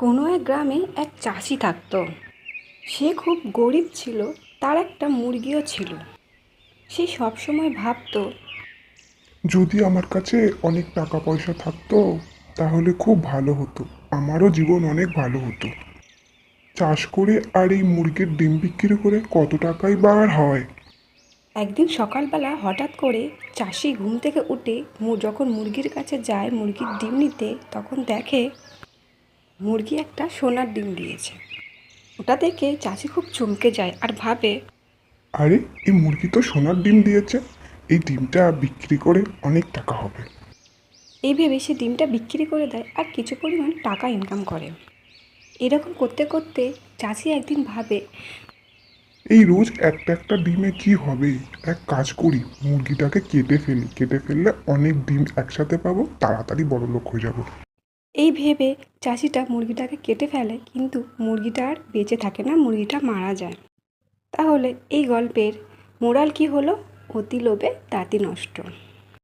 কোনো এক গ্রামে এক চাষি থাকতো। সে খুব গরিব ছিল। তার একটা মুরগিও ছিল। সে সবসময় ভাবতো, যদি আমার কাছে অনেক টাকা পয়সা থাকতো তাহলে খুব ভালো হতো। আমারও জীবন অনেক ভালো হতো। চাষ করে আর এই মুরগির ডিম বিক্রি করে কত টাকাই বা আর হয়। একদিন সকালবেলা হঠাৎ করে চাষি ঘুম থেকে উঠে যখন মুরগির কাছে যায় মুরগির ডিম নিতে, তখন দেখে মুরগি একটা সোনার ডিম দিয়েছে। ওটা দেখে চাষি খুব চমকে যায় আর ভাবে, আরে, এই মুরগি তো সোনার ডিম দিয়েছে। এই ডিমটা বিক্রি করে অনেক টাকা হবে। এই ভেবে সে ডিমটা বিক্রি করে দেয় আর কিছু পরিমাণ টাকা ইনকাম করে। এরকম করতে করতে চাষি একদিন ভাবে, এই রোজ একটা একটা ডিমে কি হবে। এক কাজ করি, মুরগিটাকে কেটে ফেলি, কেটে ফেললে অনেক ডিম একসাথে পাবো, তাড়াতাড়ি বড় লোক হয়ে যাব। এই ভেবে চাষিটা মুরগিটাকে কেটে ফেলে, কিন্তু মুরগিটা আর বেঁচে থাকে না, মুরগিটা মারা যায়। তাহলে এই গল্পের মোরাল কি হলো? অতি লোভে তাঁতি নষ্ট।